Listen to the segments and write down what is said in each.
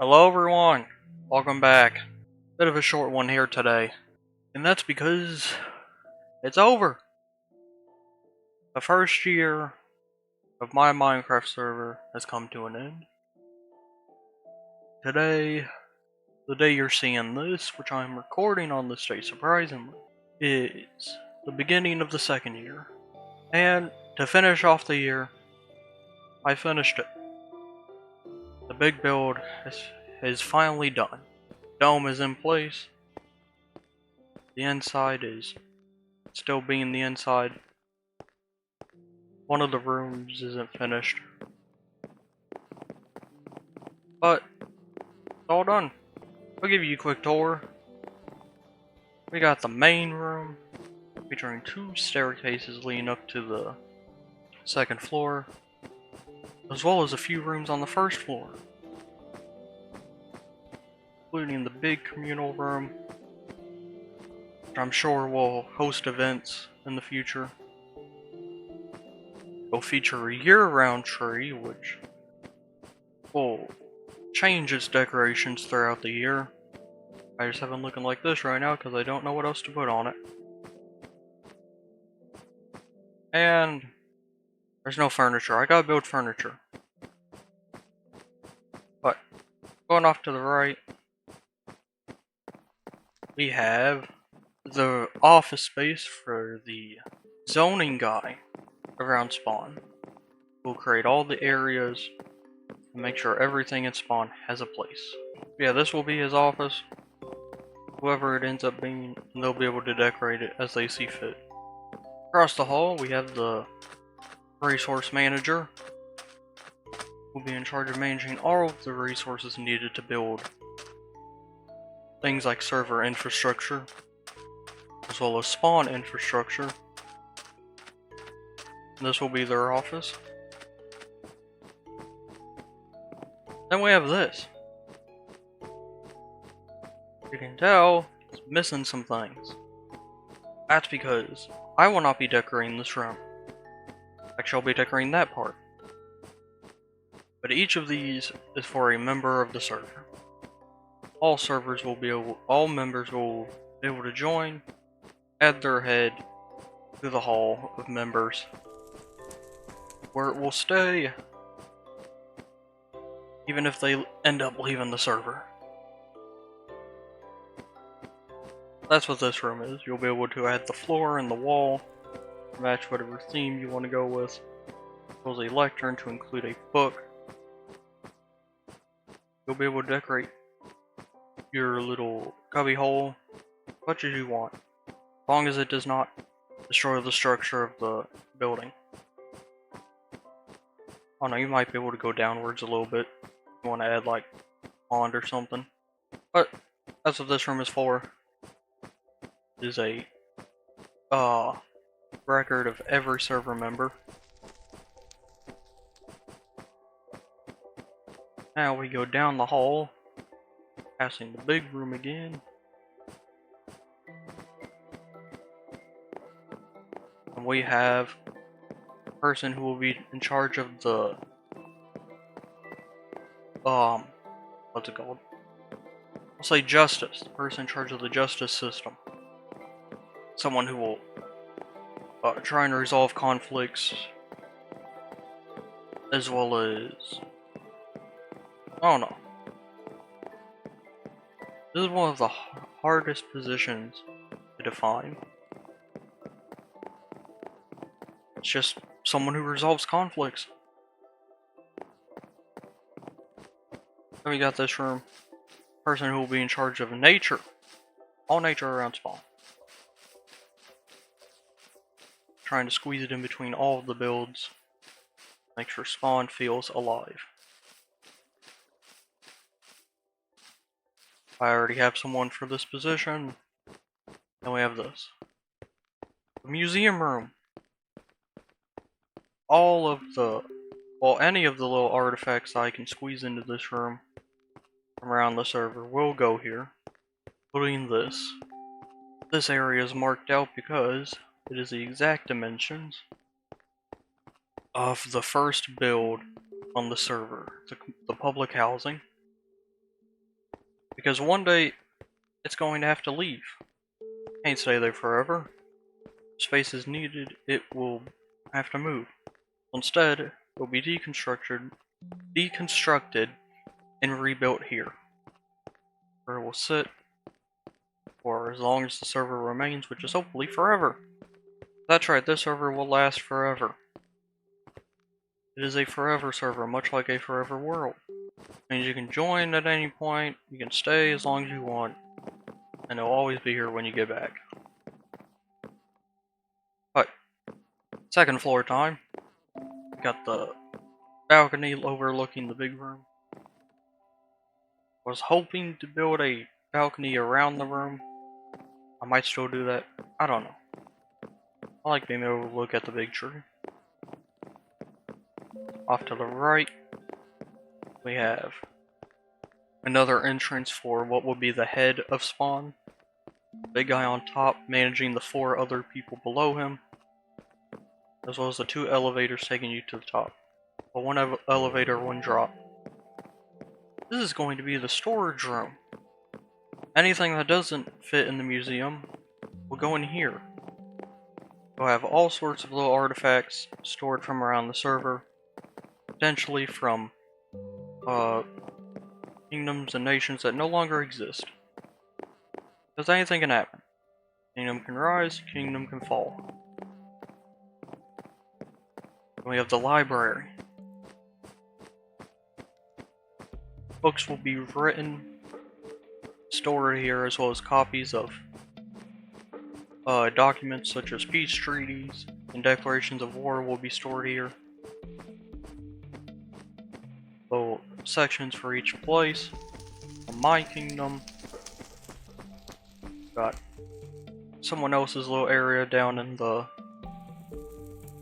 Hello everyone, welcome back. Bit of a short one here today, and that's because it's over. The first year of my Minecraft server has come to an end. Today, the day you're seeing this, which I'm recording on this day surprisingly, is the beginning of the second year. And to finish off the year, I finished it. The big build is finally done. Dome is in place. The inside is still being the inside. One of the rooms isn't finished, but it's all done. I'll give you a quick tour. We got the main room, featuring 2 staircases leading up to the second floor, as well as a few rooms on the first floor, including the big communal room, which I'm sure will host events in the future. It'll feature a year-round tree, which will change its decorations throughout the year. I just have it looking like this right now because I don't know what else to put on it. And there's no furniture. I gotta build furniture. But going off to the right, we have the office space for the zoning guy around spawn. We'll create all the areas and make sure everything in spawn has a place. Yeah, this will be his office. Whoever it ends up being, they'll be able to decorate it as they see fit. Across the hall, we have the resource manager, who will be in charge of managing all of the resources needed to build things like server infrastructure, as well as spawn infrastructure. This will be their office. Then we have this. You can tell it's missing some things. That's because I will not be decorating this room. Actually, I'll be decorating that part. But each of these is for a member of the server. All members will be able to join, add their head to the hall of members, where it will stay, even if they end up leaving the server. That's what this room is. You'll be able to add the floor and the wall, match whatever theme you want to go with. There's a lectern to include a book. You'll be able to decorate your little cubby hole much as you want, as long as it does not destroy the structure of the building. Oh no, you might be able to go downwards a little bit if you want to add like a pond or something. But that's what this room is for. It is a record of every server member. Now we go down the hall, passing the big room again. And we have a person who will be in charge of the what's it called? I'll say justice. The person in charge of the justice system. Someone who will try and resolve conflicts, as well as, I don't know. This is one of the hardest positions to define. It's just someone who resolves conflicts. Then we got this room. Person who will be in charge of nature. All nature around spawn. Trying to squeeze it in between all of the builds. Make sure spawn feels alive. I already have someone for this position. Then we have this. The museum room. All of the, well, any of the little artifacts I can squeeze into this room from around the server will go here, including this. This area is marked out because it is the exact dimensions of the first build on the server, the public housing. Because one day, it's going to have to leave. Can't stay there forever. Space is needed, it will have to move. Instead, it will be deconstructed, and rebuilt here, where it will sit for as long as the server remains, which is hopefully forever. That's right, this server will last forever. It is a forever server, much like a forever world. It means you can join at any point, you can stay as long as you want, and it'll always be here when you get back. But, second floor time. Got the balcony overlooking the big room. Was hoping to build a balcony around the room. I might still do that. I don't know. I like being able to look at the big tree. Off to the right, we have another entrance for what will be the head of Spawn. Big guy on top managing the 4 other people below him, as well as the 2 elevators taking you to the top. But one elevator, one drop. This is going to be the storage room. Anything that doesn't fit in the museum will go in here. We'll have all sorts of little artifacts stored from around the server, potentially from kingdoms and nations that no longer exist. Because anything can happen. Kingdom can rise, kingdom can fall. We have the library. Books will be written, stored here, as well as copies of documents such as peace treaties and declarations of war will be stored here. So, sections for each place. My kingdom. Got someone else's little area down in the...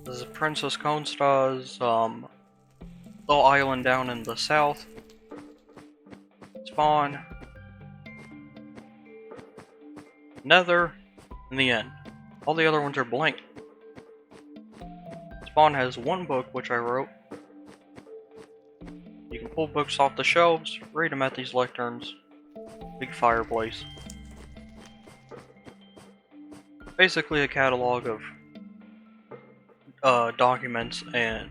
This is Princess Consta's little island down in the south. Spawn. Nether. In the end. All the other ones are blank. Spawn has 1 book which I wrote. You can pull books off the shelves, read them at these lecterns. Big fireplace. Basically a catalog of documents and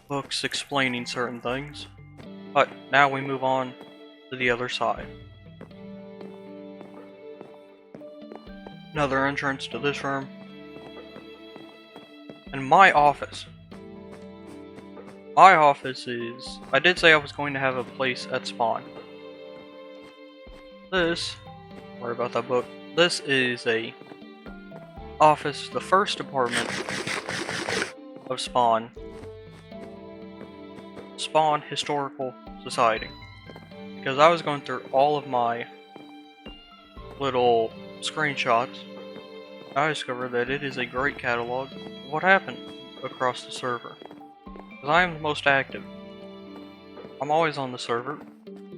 books explaining certain things. But now we move on to the other side. Another entrance to this room. And my office. My office is... I did say I was going to have a place at Spawn. This... Worry about that book. This is a office, the first department of Spawn. Spawn Historical Society. Because I was going through all of my little screenshots, I discovered that it is a great catalog of what happened across the server. Because I am the most active. I'm always on the server.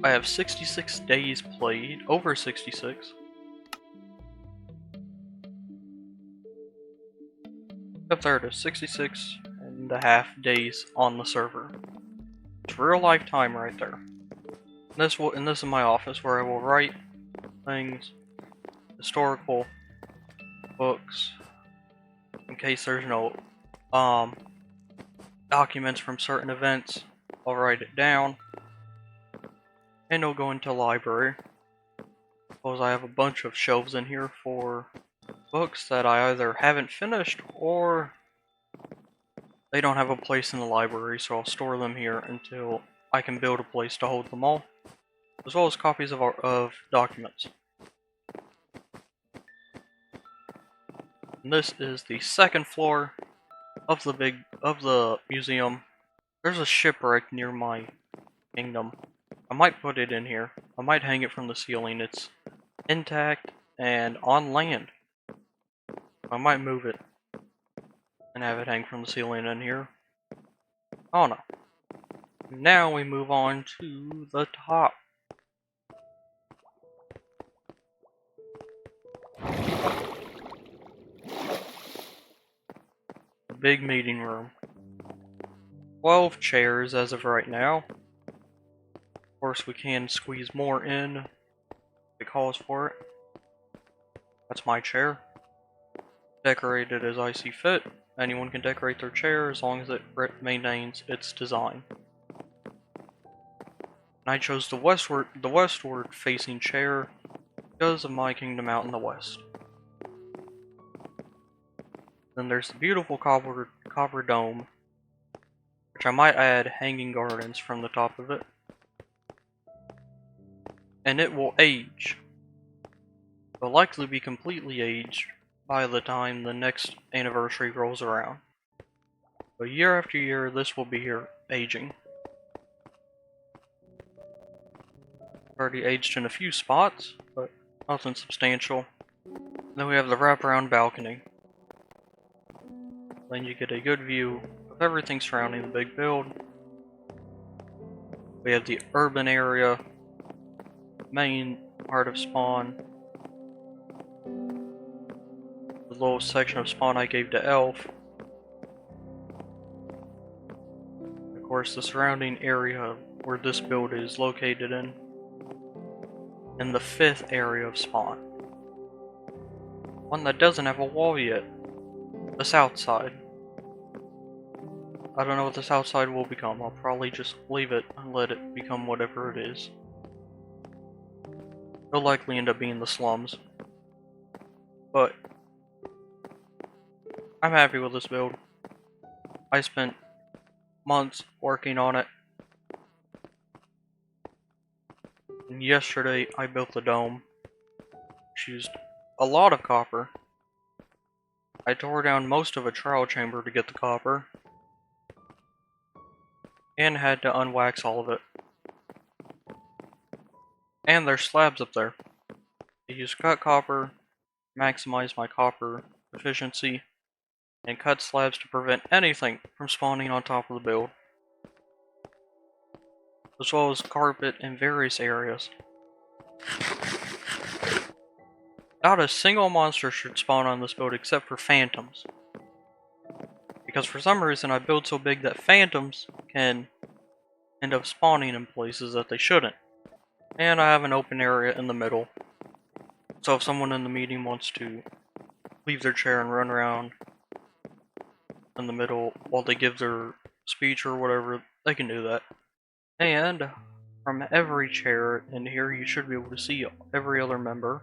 I have 66 days played, over 66. Up there to 66 and a half days on the server. It's real life time right there. And this is my office where I will write things, historical books, in case there's no documents from certain events. I'll write it down, and it'll go into library. Suppose I have a bunch of shelves in here for books that I either haven't finished or they don't have a place in the library, so I'll store them here until I can build a place to hold them all, as well as copies of documents. And this is the second floor of the museum. There's a shipwreck near my kingdom. I might put it in here. I might hang it from the ceiling. It's intact and on land. I might move it and have it hang from the ceiling in here. Oh no. Now we move on to the top. The big meeting room. 12 chairs as of right now. Of course, we can squeeze more in if it calls for it. That's my chair. Decorated as I see fit. Anyone can decorate their chair as long as it maintains its design. And I chose the westward facing chair because of my kingdom out in the west. Then there's the beautiful copper dome, which I might add hanging gardens from the top of it. And it will age. It will likely be completely aged by the time the next anniversary rolls around. But year after year, this will be here aging. Already aged in a few spots, but nothing substantial. Then we have the wraparound balcony. Then you get a good view of everything surrounding the big build. We have the urban area, main part of Spawn, the little section of Spawn I gave to Elf. Of course, the surrounding area where this build is located in, and the 5th area of Spawn. One that doesn't have a wall yet. The south side. I don't know what the south side will become. I'll probably just leave it and let it become whatever it is. It'll likely end up being the slums. But I'm happy with this build. I spent months working on it. And yesterday I built the dome. Which used a lot of copper. I tore down most of a trial chamber to get the copper. And had to unwax all of it. And there's slabs up there. I used cut copper, maximize my copper efficiency, and cut slabs to prevent anything from spawning on top of the build. As well as carpet in various areas. Not a single monster should spawn on this build except for phantoms. Because for some reason I build so big that phantoms can end up spawning in places that they shouldn't. And I have an open area in the middle. So if someone in the meeting wants to leave their chair and run around in the middle while they give their speech or whatever, they can do that. And from every chair in here you should be able to see every other member.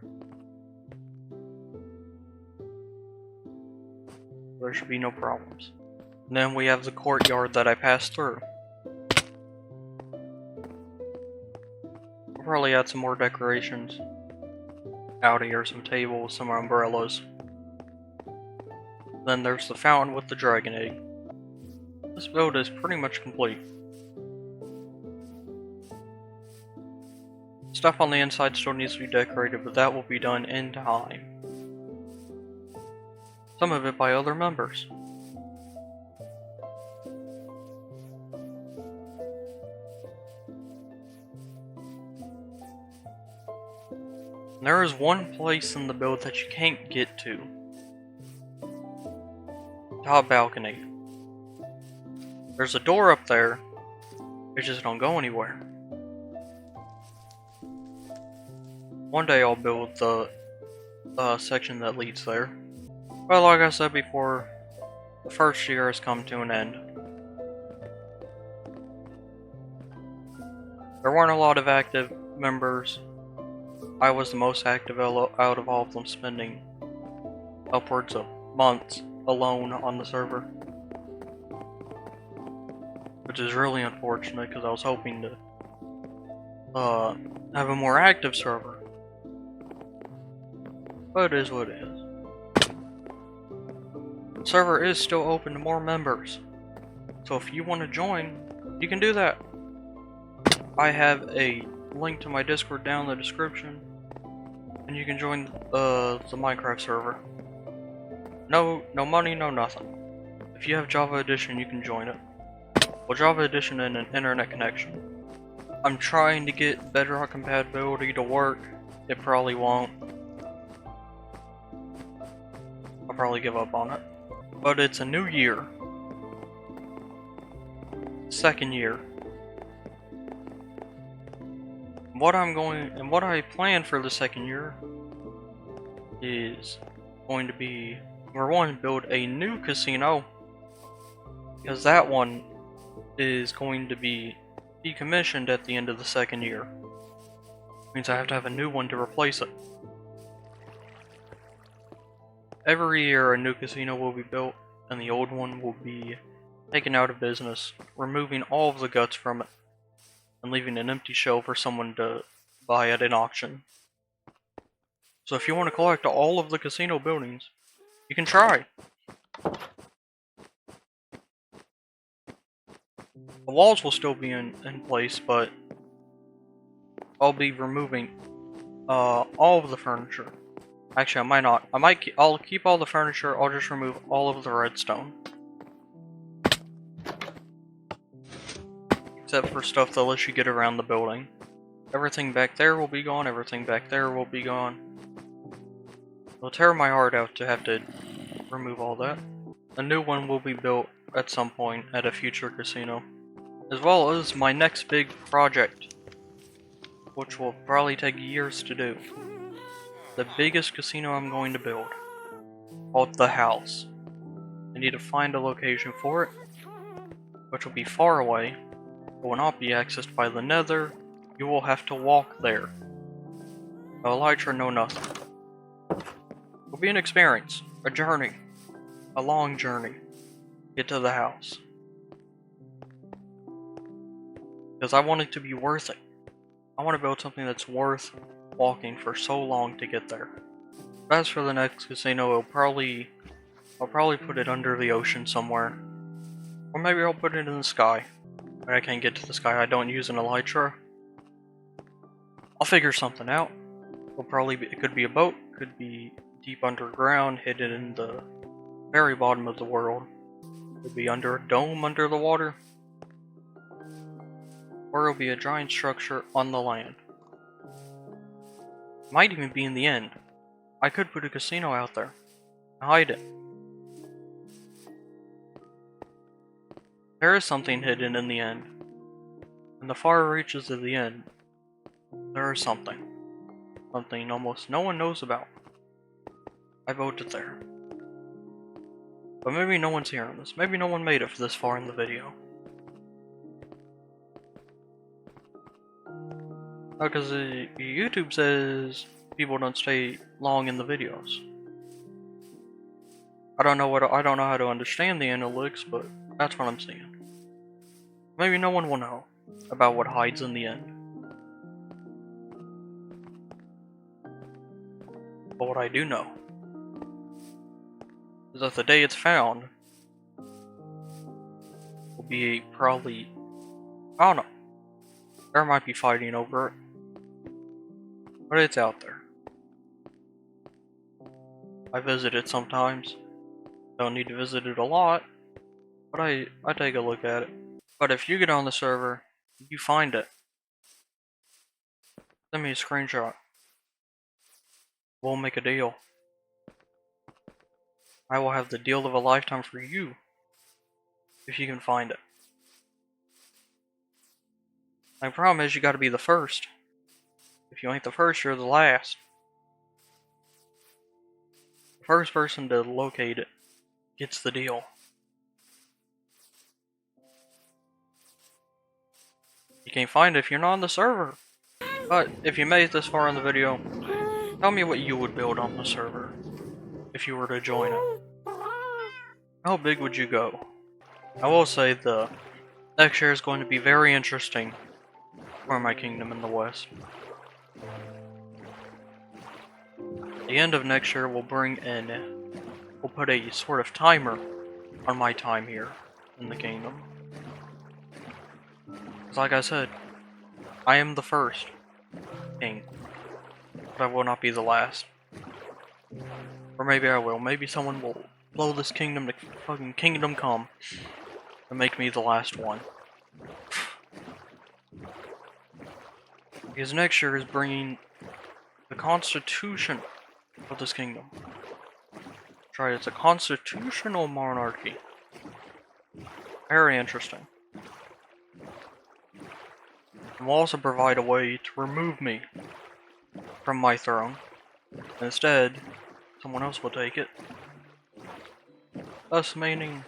There should be no problems. And then we have the courtyard that I passed through. I'll probably add some more decorations out here, some tables, some umbrellas. Then there's the fountain with the dragon egg. This build is pretty much complete. Stuff on the inside still needs to be decorated, but that will be done in time. Some of it by other members. There is one place in the build that you can't get to. Top balcony. There's a door up there. It just don't go anywhere. One day I'll build the section that leads there. But like I said before, the first year has come to an end. There weren't a lot of active members. I was the most active out of all of them, spending upwards of months alone on the server. Which is really unfortunate because I was hoping to have a more active server. But it is what it is. The server is still open to more members. So if you want to join, you can do that. I have a link to my Discord down in the description. And you can join the Minecraft server. No money, no nothing. If you have Java Edition, you can join it. Well, Java Edition and an internet connection. I'm trying to get Bedrock compatibility to work. It probably won't. I'll probably give up on it. But it's a new year. Second year. What I plan for the second year is going to be, number one, build a new casino, because that one is going to be decommissioned at the end of the second year. Means I have to have a new one to replace it. Every year a new casino will be built, and the old one will be taken out of business, removing all of the guts from it, and leaving an empty shell for someone to buy at an auction. So if you want to collect all of the casino buildings, you can try. The walls will still be in place, but I'll be removing all of the furniture. Actually, I might not. I'll keep all the furniture. I'll just remove all of the redstone, except for stuff that lets you get around the building. Everything back there will be gone. Everything back there will be gone. It'll tear my heart out to have to remove all that. A new one will be built at some point at a future casino, as well as my next big project, which will probably take years to do. The biggest casino I'm going to build, called The House. I need to find a location for it, which will be far away. It will not be accessed by the Nether. You will have to walk there. No elytra, no nothing. It will be an experience, a journey, a long journey. Get to the house. Because I want it to be worth it. I want to build something that's worth walking for so long to get there. As for the next casino, I'll probably put it under the ocean somewhere. Or maybe I'll put it in the sky. But I can't get to the sky, I don't use an elytra. I'll figure something out. It could be a boat, could be deep underground, hidden in the very bottom of the world. Could be under a dome under the water. Or it'll be a giant structure on the land. Might even be in the end. I could put a casino out there. Hide it. There is something hidden in the end. In the far reaches of the end, there is something. Something almost no one knows about. I built it there. But maybe no one's hearing this. Maybe no one made it this far in the video. Because YouTube says people don't stay long in the videos. I don't know how to understand the analytics, but that's what I'm seeing. Maybe no one will know about what hides in the end. But what I do know is that the day it's found will be probably, I don't know. There might be fighting over it. But it's out there. I visit it sometimes. Don't need to visit it a lot, but I take a look at it. But if you get on the server, you find it, send me a screenshot. We'll make a deal. I will have the deal of a lifetime for you, if you can find it. My problem is you gotta be the first. If you ain't the first, you're the last. The first person to locate it gets the deal. You can't find it if you're not on the server. But if you made it this far in the video, tell me what you would build on the server if you were to join it. How big would you go? I will say the next year is going to be very interesting for my kingdom in the west. The end of next year will we'll put a sort of timer on my time here in the kingdom. Because like I said, I am the first king, but I will not be the last. Or maybe I will. Maybe someone will blow this kingdom to fucking kingdom come and make me the last one. Because next year is bringing the constitution of this kingdom. That's right, it's a constitutional monarchy. Very interesting. and will also provide a way to remove me from my throne. Instead, someone else will take it, thus meaning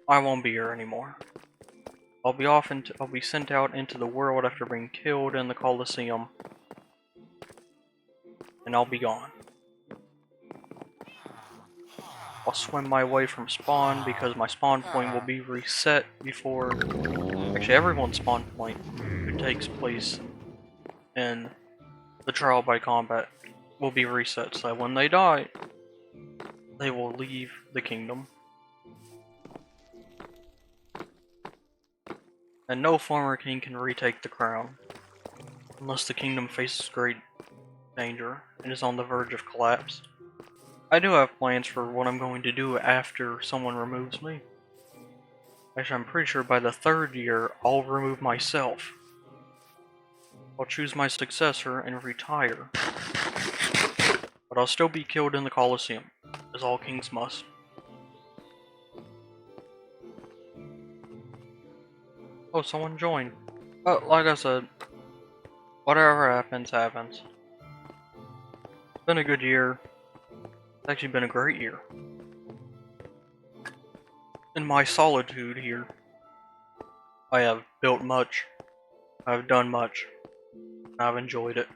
I won't be here anymore. I'll be sent out into the world after being killed in the Colosseum, and I'll be gone. I'll swim my way from spawn because my spawn point will be reset before actually everyone's spawn point who takes place in the trial by combat will be reset, so that when they die, they will leave the kingdom. And no former king can retake the crown, unless the kingdom faces great danger and is on the verge of collapse. I do have plans for what I'm going to do after someone removes me. Actually, I'm pretty sure by the 3rd year, I'll remove myself. I'll choose my successor and retire. But I'll still be killed in the Colosseum, as all kings must. Oh, someone joined. But like I said, whatever happens, happens. It's been a good year. It's actually been a great year. In my solitude here, I have built much, I've done much, and I've enjoyed it.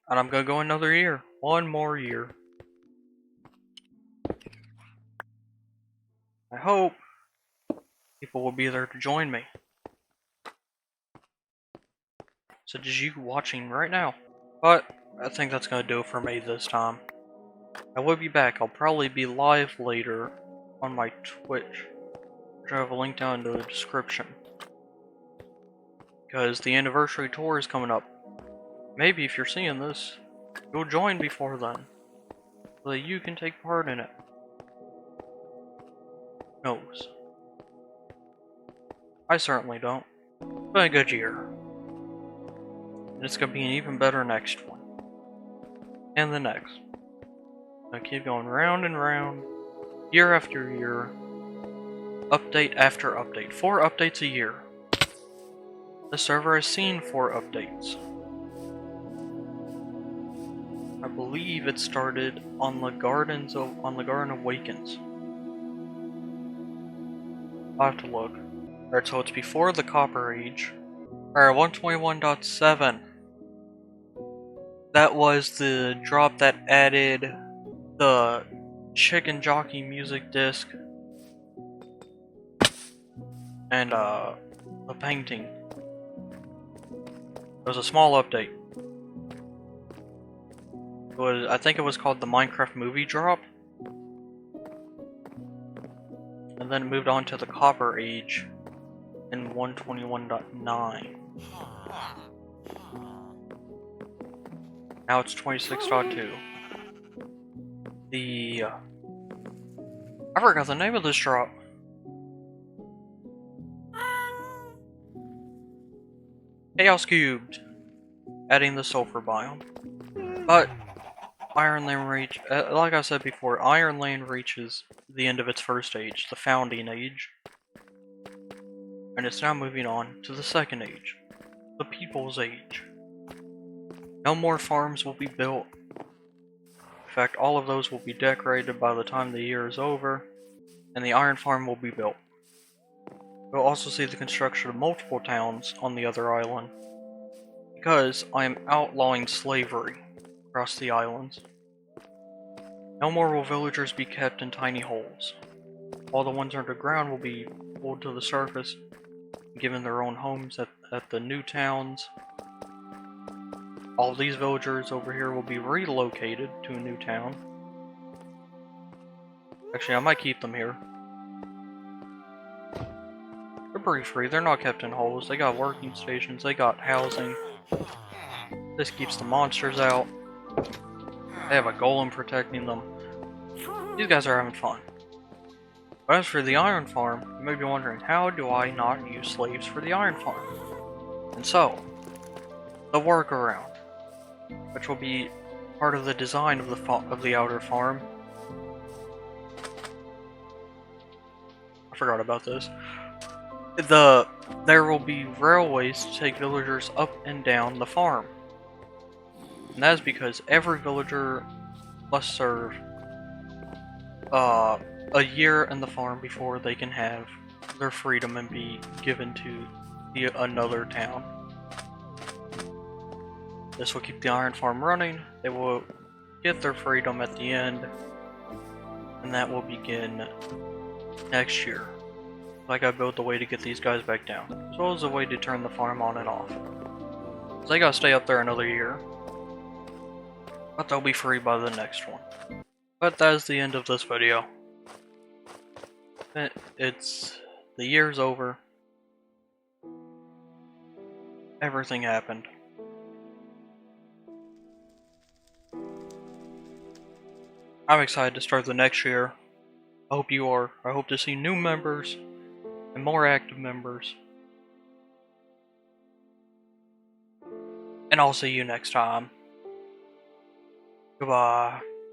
And I'm gonna go another year. One more year. I hope people will be there to join me. Such as you watching right now. But I think that's gonna do it for me this time. I will be back. I'll probably be live later on my Twitch, which I have a link down in the description. Because the anniversary tour is coming up. Maybe if you're seeing this, you'll join before then, so that you can take part in it. Who knows? I certainly don't. It's been a good year. And it's gonna be an even better next one. And the next. I keep going round and round, year after year, update after update. 4 updates a year. The server has seen 4 updates. I believe it started on the Garden Awakens. I'll have to look. Alright, so it's before the Copper Age. Alright, 121.7. That was the drop that added the Chicken Jockey music disc and a painting. It was a small update. I think it was called the Minecraft movie drop. And then it moved on to the Copper Age in 121.9. Now it's 26.2. I forgot the name of this drop. Chaos Cubed. Adding the sulfur biome. But Ironland like I said before, Ironland reaches the end of its first age, the Founding Age. And it's now moving on to the second age, the People's Age. No more farms will be built. In fact, all of those will be decorated by the time the year is over, and the iron farm will be built. We'll also see the construction of multiple towns on the other island, because I am outlawing slavery across the islands. No more will villagers be kept in tiny holes. All the ones underground will be pulled to the surface, given their own homes at the new towns. All these villagers over here will be relocated to a new town. Actually, I might keep them here. They're pretty free, they're not kept in holes, they got working stations, they got housing. This keeps the monsters out. They have a golem protecting them. These guys are having fun. But as for the iron farm, you may be wondering, how do I not use slaves for the iron farm? And so, the workaround, which will be part of the design of the outer farm. I forgot about this. there will be railways to take villagers up and down the farm. And that is because every villager must serve a year in the farm before they can have their freedom and be given to another town. This will keep the iron farm running. They will get their freedom at the end, and that will begin next year. I gotta build the way to get these guys back down, as well as a way to turn the farm on and off. So they gotta stay up there another year, but they'll be free by the next one. But that is the end of this video. The year's over. Everything happened. I'm excited to start the next year. I hope you are. I hope to see new members and more active members. And I'll see you next time. Goodbye.